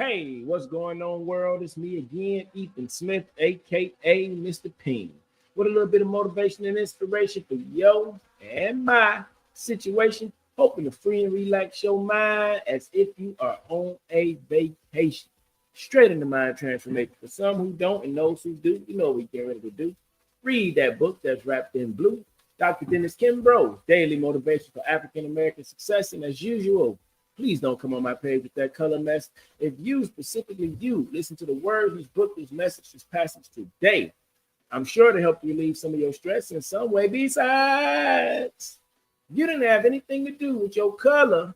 Hey, what's going on, world? It's me again, Ethan Smith, aka Mr. P.I.E.N, with a little bit of motivation and inspiration for yo and my situation, hoping to free and relax your mind as if you are on a vacation. Straight into mind transformation. For some who don't and those who do, you know what we get ready to do. Read that book that's wrapped in blue. Dr. Dennis Kimbrough, Daily Motivation for African American Success. And as usual, please don't come on my page with that color mess. If you, specifically you, listen to the word, whose book, whose message, this passage today, I'm sure to help you relieve some of your stress in some way. Besides, you didn't have anything to do with your color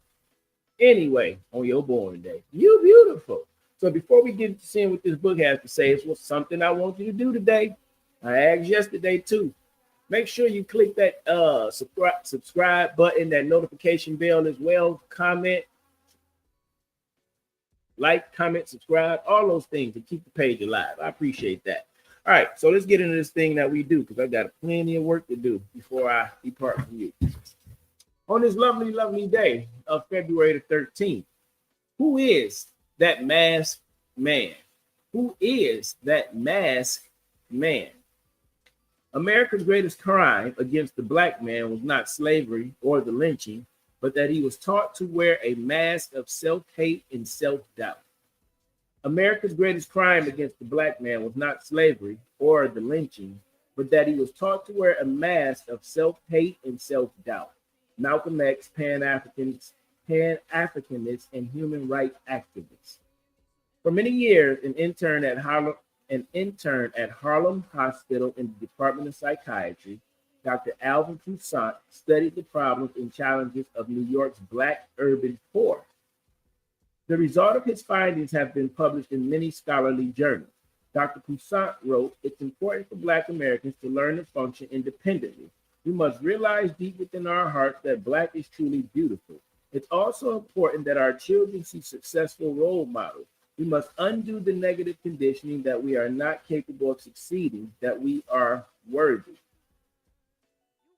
anyway on your born day. You beautiful. So before we get to seeing what this book has to say, it's something I want you to do today. I asked yesterday too. Make sure you click that subscribe button, that notification bell as well. Comment, like, comment, subscribe, all those things to keep the page alive. I appreciate that. All right, so let's get into this thing that we do because I got plenty of work to do before I depart from you. On this lovely, lovely day of February the 13th, who is that masked man? Who is that masked man? America's greatest crime against the black man was not slavery or the lynching, but that he was taught to wear a mask of self-hate and self-doubt. America's greatest crime against the black man was not slavery or the lynching, but that he was taught to wear a mask of self-hate and self-doubt. Malcolm X, Pan-Africanist, and human rights activist. For many years, an intern at Harlem Hospital in the Department of Psychiatry, Dr. Alvin Toussaint studied the problems and challenges of New York's Black urban poor. The result of his findings have been published in many scholarly journals. Dr. Toussaint wrote, "It's important for Black Americans to learn to function independently. We must realize deep within our hearts that Black is truly beautiful. It's also important that our children see successful role models. We must undo the negative conditioning that we are not capable of succeeding, that we are worthy."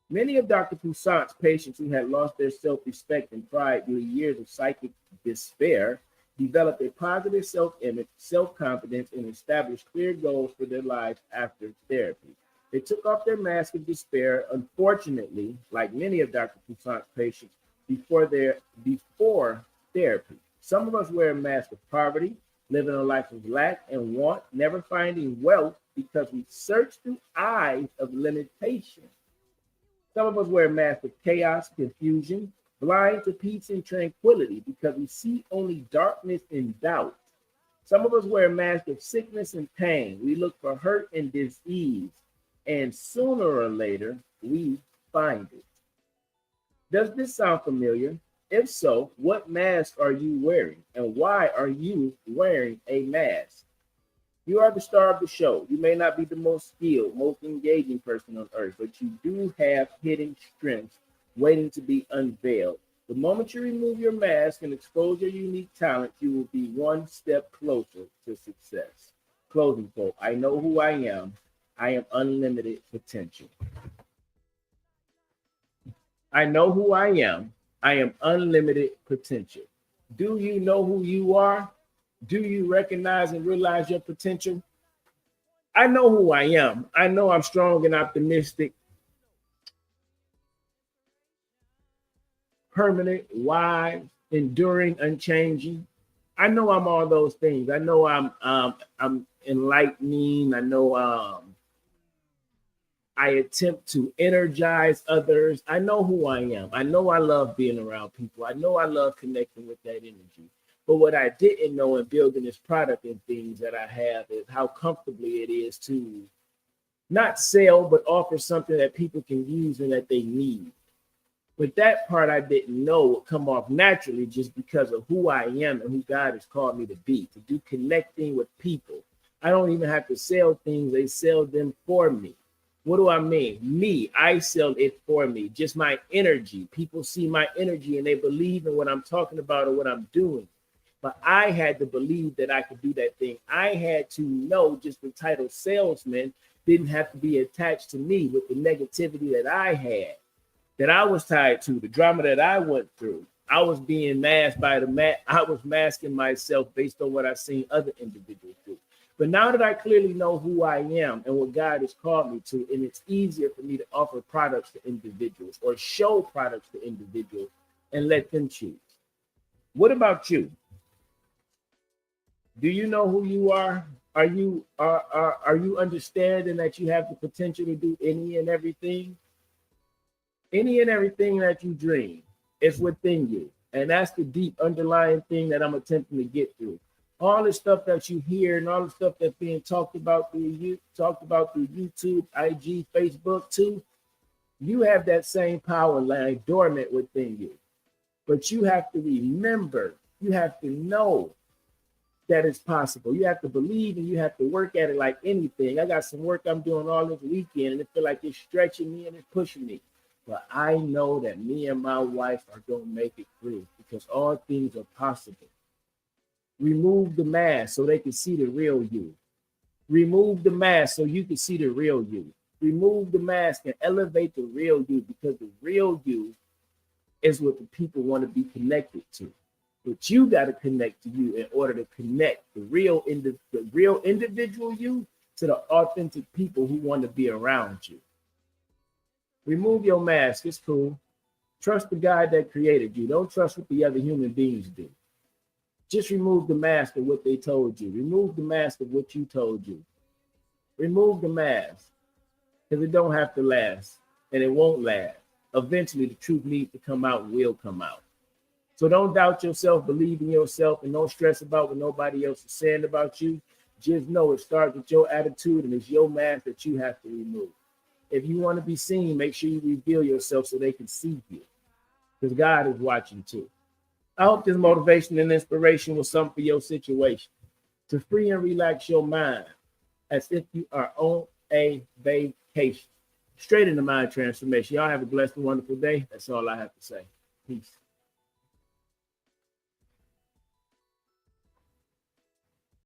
Many of Dr. Toussaint's patients who had lost their self-respect and pride due to years of psychic despair developed a positive self-image, self-confidence, and established clear goals for their lives after therapy. They took off their mask of despair, unfortunately, like many of Dr. Toussaint's patients before therapy. Some of us wear a mask of poverty, living a life of lack and want, never finding wealth because we search through eyes of limitation. Some of us wear a mask of chaos, confusion, blind to peace and tranquility because we see only darkness and doubt. Some of us wear a mask of sickness and pain. We look for hurt and disease, and sooner or later, we find it. Does this sound familiar? If so, what mask are you wearing, and why are you wearing a mask? You are the star of the show. You may not be the most skilled, most engaging person on earth, but you do have hidden strengths waiting to be unveiled. The moment you remove your mask and expose your unique talent, you will be one step closer to success. Closing quote. I know who I am. I am unlimited potential. I know who I am. I am unlimited potential. Do you know who you are? Do you recognize and realize your potential? I know who I am. I know I'm strong and optimistic, permanent, wise, enduring, unchanging. I know I'm all those things. I know I'm enlightening. I know I attempt to energize others. I know who I am. I know I love being around people. I know I love connecting with that energy. But what I didn't know in building this product and things that I have is how comfortably it is to not sell, but offer something that people can use and that they need. But that part I didn't know would come off naturally just because of who I am and who God has called me to be, to do connecting with people. I don't even have to sell things. They sell them for me. What do I mean? Me, I sell it for me. Just my energy. People see my energy and they believe in what I'm talking about or what I'm doing. But I had to believe that I could do that thing. I had to know just the title salesman didn't have to be attached to me with the negativity that I had, that I was tied to, the drama that I went through. I was being masked by I was masking myself based on what I've seen other individuals do. But now that I clearly know who I am and what God has called me to, and it's easier for me to offer products to individuals or show products to individuals and let them choose. What about you? Do you know who you are? Are you understanding that you have the potential to do any and everything? Any and everything that you dream is within you. And that's the deep underlying thing that I'm attempting to get through. All the stuff that you hear and all the stuff that's being talked about through YouTube, IG, Facebook too, you have that same power lying dormant within you. But you have to remember, you have to know that it's possible. You have to believe and you have to work at it like anything. I got some work I'm doing all this weekend and it feel like it's stretching me and it's pushing me. But I know that me and my wife are going to make it through because all things are possible. Remove the mask so they can see the real you. Remove the mask so you can see the real you. Remove the mask and elevate the real you because the real you is what the people want to be connected to. But you got to connect to you in order to connect the real individual you to the authentic people who want to be around you. Remove your mask. It's cool. Trust the God that created you. Don't trust what the other human beings do. Just remove the mask of what they told you. Remove the mask of what you told you. Remove the mask because it don't have to last and it won't last. Eventually, the truth needs to come out and will come out. So don't doubt yourself, believe in yourself, and don't stress about what nobody else is saying about you. Just know it starts with your attitude and it's your mask that you have to remove. If you want to be seen, make sure you reveal yourself so they can see you because God is watching too. I hope this motivation and inspiration was something for your situation to free and relax your mind as if you are on a vacation. Straight into mind transformation. Y'all have a blessed and wonderful day. That's all I have to say. Peace.